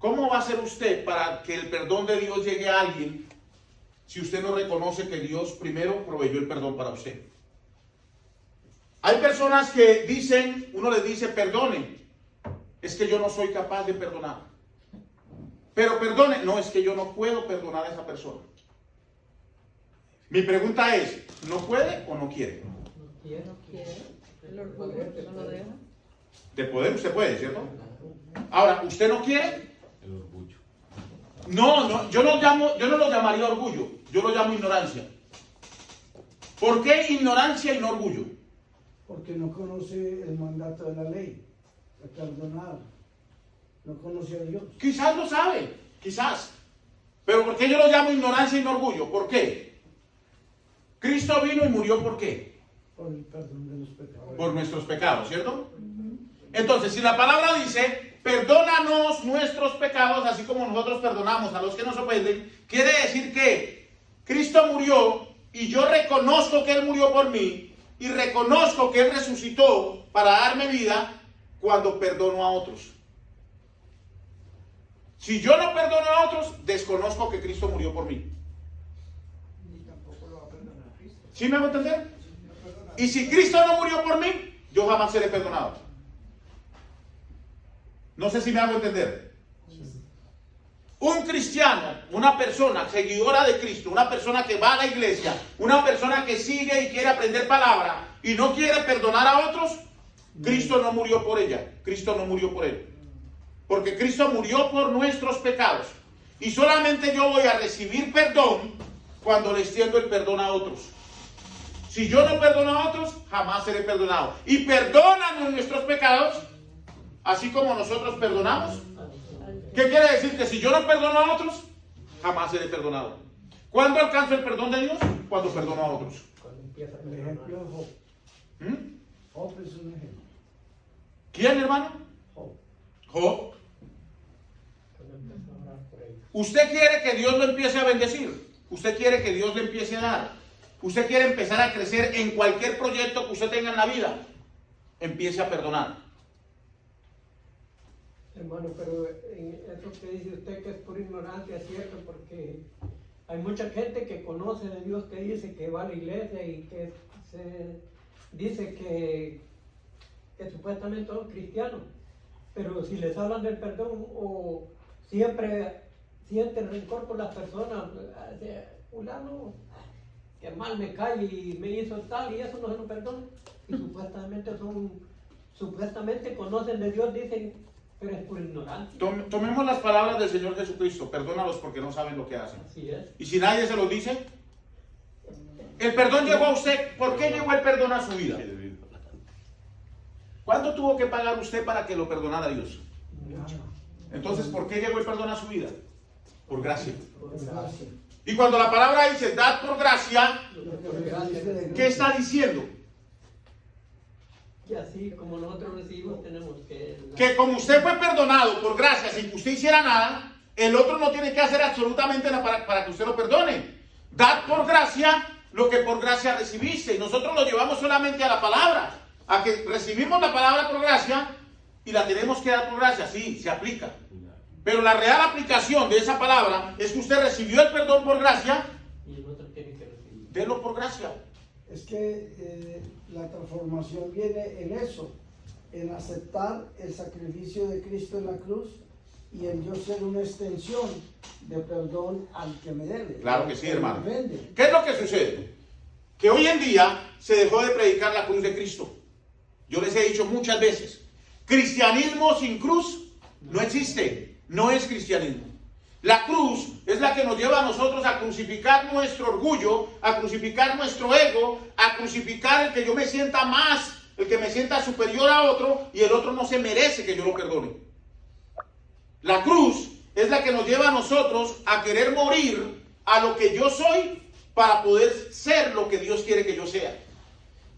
¿Cómo va a hacer usted para que el perdón de Dios llegue a alguien si usted no reconoce que Dios primero proveyó el perdón para usted? Hay personas que dicen, uno les dice, perdone. Es que yo no soy capaz de perdonar. Pero perdone, no, es que yo no puedo perdonar a esa persona. Mi pregunta es, ¿no puede o no quiere? No quiere. El orgullo no lo deja. De poder usted puede, ¿cierto? Ahora, ¿usted no quiere? El orgullo. No, yo no lo llamaría orgullo, yo lo llamo ignorancia. ¿Por qué ignorancia y no orgullo? Porque no conoce el mandato de la ley, de perdonar. No conoce a Dios. Quizás lo sabe, quizás. Pero ¿por qué yo lo llamo ignorancia y no orgullo? ¿Por qué? Cristo vino y murió ¿por qué? Por el perdón de los pecados. Por nuestros pecados, ¿cierto? Entonces, si la palabra dice, perdónanos nuestros pecados, así como nosotros perdonamos a los que nos ofenden, quiere decir que Cristo murió y yo reconozco que Él murió por mí y reconozco que Él resucitó para darme vida cuando perdono a otros. Si yo no perdono a otros, desconozco que Cristo murió por mí. Ni tampoco lo va a perdonar a Cristo. ¿Sí me hago entender? Y si Cristo no murió por mí, yo jamás seré perdonado. No sé si me hago entender. Un cristiano, una persona seguidora de Cristo, una persona que va a la iglesia, una persona que sigue y quiere aprender palabra y no quiere perdonar a otros, Cristo no murió por ella, Cristo no murió por él. Porque Cristo murió por nuestros pecados. Y solamente yo voy a recibir perdón cuando le extiendo el perdón a otros. Si yo no perdono a otros, jamás seré perdonado. Y perdónanos nuestros pecados, así como nosotros perdonamos. ¿Qué quiere decir? Que si yo no perdono a otros, jamás seré perdonado. ¿Cuándo alcanzo el perdón de Dios? Cuando perdono a otros. El ejemplo de Job. ¿Mm? Job es un ejemplo. ¿Quién, hermano? Job. Job. Usted quiere que Dios lo empiece a bendecir. Usted quiere que Dios le empiece a dar. Usted quiere empezar a crecer en cualquier proyecto que usted tenga en la vida. Empiece a perdonar. Hermano, pero eso que dice usted que es por ignorancia es cierto, porque hay mucha gente que conoce de Dios, que dice que va a la iglesia y que se dice que supuestamente son cristianos, pero si les hablan del perdón o siempre sienten rencor por las personas, fulano que mal me cae y me hizo tal y eso no se lo perdona, y supuestamente conocen de Dios, dicen, pero es por ignorancia. Tomemos las palabras del Señor Jesucristo. Perdónalos porque no saben lo que hacen. Así es. Y si nadie se los dice, el perdón llegó a usted. ¿Por qué llegó el perdón a su vida? ¿Cuánto tuvo que pagar usted para que lo perdonara Dios? Entonces, ¿por qué llegó el perdón a su vida? Por gracia. Por gracia. Y cuando la palabra dice, dad por gracia, Por gracia de Dios. ¿qué está diciendo? Y así como nosotros recibimos, tenemos que... Que como usted fue perdonado por gracia sin que usted hiciera nada, el otro no tiene que hacer absolutamente nada para que usted lo perdone. Dad por gracia lo que por gracia recibiste. Y nosotros lo llevamos solamente a la palabra. A que recibimos la palabra por gracia y la tenemos que dar por gracia. Sí, se aplica. Pero la real aplicación de esa palabra es que usted recibió el perdón por gracia. Y el otro tiene que recibir. Délo por gracia. Es que la transformación viene en eso, en aceptar el sacrificio de Cristo en la cruz y en yo ser una extensión de perdón al que me debe. Claro que sí, hermano. Me ofende. ¿Qué es lo que sucede? Que hoy en día se dejó de predicar la cruz de Cristo. Yo les he dicho muchas veces, cristianismo sin cruz no existe, no es cristianismo. La cruz es la que nos lleva a nosotros a crucificar nuestro orgullo, a crucificar nuestro ego, a crucificar el que yo me sienta más, el que me sienta superior a otro y el otro no se merece que yo lo perdone. La cruz es la que nos lleva a nosotros a querer morir a lo que yo soy para poder ser lo que Dios quiere que yo sea.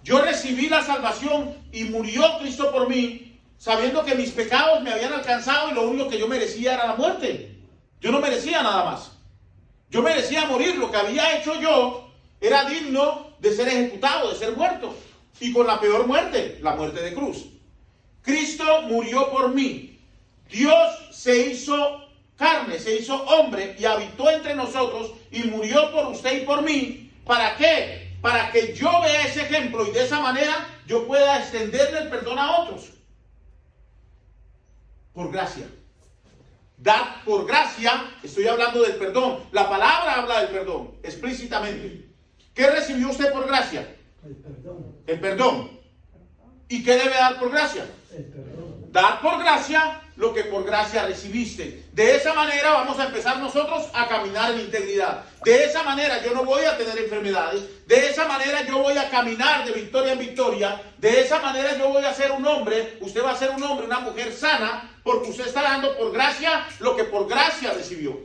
Yo recibí la salvación y murió Cristo por mí, sabiendo que mis pecados me habían alcanzado y lo único que yo merecía era la muerte. Yo no merecía nada más. Yo merecía morir. Lo que había hecho yo era digno de ser ejecutado, de ser muerto. Y con la peor muerte, la muerte de cruz. Cristo murió por mí. Dios se hizo se hizo hombre y habitó entre nosotros y murió por usted y por mí. ¿Para qué? Para que yo vea ese ejemplo y de esa manera yo pueda extenderle el perdón a otros. Por gracia. Dad por gracia, estoy hablando del perdón. La palabra habla del perdón explícitamente. ¿Qué recibió usted por gracia? El perdón. El perdón. ¿Y qué debe dar por gracia? El perdón. Dar por gracia lo que por gracia recibiste. De esa manera vamos a empezar nosotros a caminar en integridad. De esa manera yo no voy a tener enfermedades. De esa manera yo voy a caminar de victoria en victoria. De esa manera yo voy a ser un hombre. Usted va a ser un hombre, una mujer sana, porque usted está dando por gracia lo que por gracia recibió.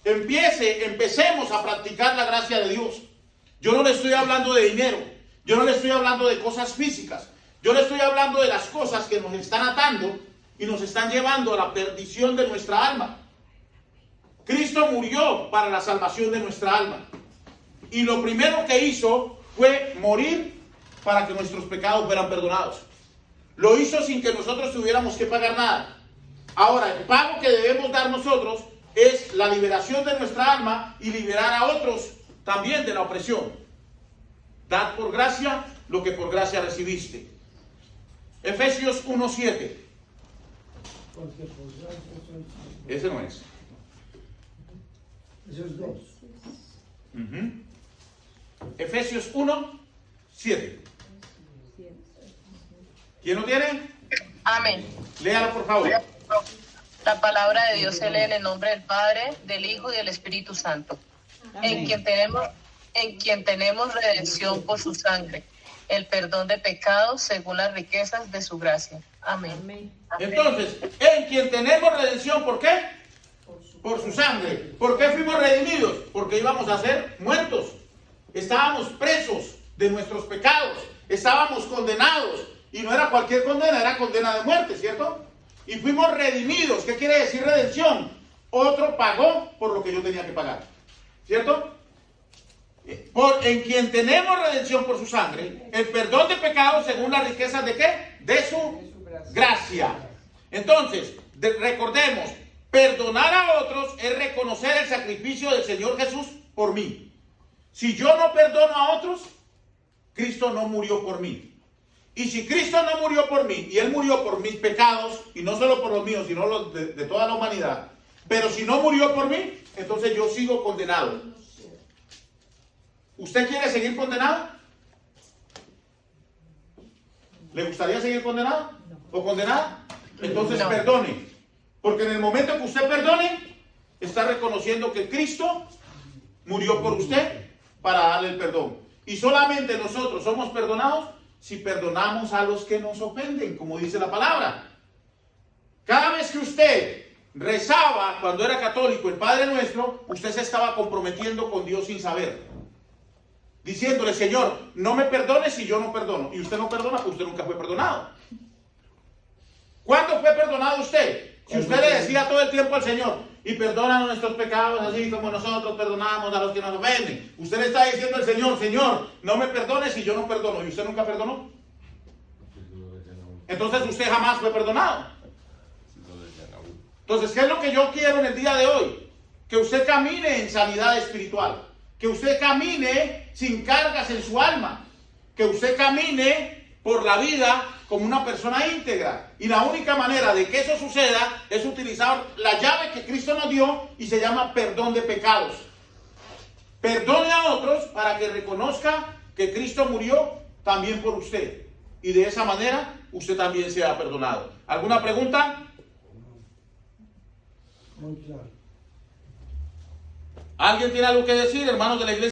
Empecemos a practicar la gracia de Dios. Yo no le estoy hablando de dinero. Yo no le estoy hablando de cosas físicas. Yo le estoy hablando de las cosas que nos están atando y nos están llevando a la perdición de nuestra alma. Cristo murió para la salvación de nuestra alma. Y lo primero que hizo fue morir para que nuestros pecados fueran perdonados. Lo hizo sin que nosotros tuviéramos que pagar nada. Ahora, el pago que debemos dar nosotros es la liberación de nuestra alma y liberar a otros también de la opresión. Dad por gracia lo que por gracia recibiste. Efesios 1:7. Porque por gracia sois salvos. Ese no es. Esos dos. Efesios 1:7. ¿Quién lo tiene? Amén. Léalo, por favor. La palabra de Dios se lee en el nombre del Padre, del Hijo y del Espíritu Santo, en quien tenemos redención por su sangre, el perdón de pecados según las riquezas de su gracia. Amén. Amén. Entonces, en quien tenemos redención, ¿por qué? Por su sangre. ¿Por qué fuimos redimidos? Porque íbamos a ser muertos. Estábamos presos de nuestros pecados. Estábamos condenados. Y no era cualquier condena, era condena de muerte, ¿cierto? Y fuimos redimidos. ¿Qué quiere decir redención? Otro pagó por lo que yo tenía que pagar, ¿cierto? En quien tenemos redención por su sangre, el perdón de pecados según las riquezas de ¿qué? De su gracia. Entonces, recordemos, perdonar a otros es reconocer el sacrificio del Señor Jesús por mí. Si yo no perdono a otros, Cristo no murió por mí. Y si Cristo no murió por mí, y Él murió por mis pecados, y no solo por los míos, sino los de toda la humanidad, pero si no murió por mí, entonces yo sigo condenado. ¿Usted quiere seguir condenado? ¿Le gustaría seguir condenado? ¿O condenada? Entonces No. perdone. Porque en el momento que usted perdone, está reconociendo que Cristo murió por usted para darle el perdón. Y solamente nosotros somos perdonados si perdonamos a los que nos ofenden, como dice la palabra. Cada vez que usted rezaba, cuando era católico, el Padre Nuestro, usted se estaba comprometiendo con Dios sin saber. Diciéndole, Señor, no me perdones si yo no perdono. Y usted no perdona, pues usted nunca fue perdonado. ¿Cuándo fue perdonado usted? Si usted le decía todo el tiempo al Señor, y perdona nuestros pecados así como nosotros perdonamos a los que nos ofenden. Usted le está diciendo al Señor, Señor, no me perdones si yo no perdono. ¿Y usted nunca perdonó? Entonces usted jamás fue perdonado. Entonces, ¿qué es lo que yo quiero en el día de hoy? Que usted camine en sanidad espiritual. Que usted camine sin cargas en su alma. Que usted camine por la vida como una persona íntegra. Y la única manera de que eso suceda es utilizar la llave que Cristo nos dio y se llama perdón de pecados. Perdone a otros para que reconozca que Cristo murió también por usted. Y de esa manera usted también sea perdonado. ¿Alguna pregunta? Muy claro. ¿Alguien tiene algo que decir, hermanos de la iglesia?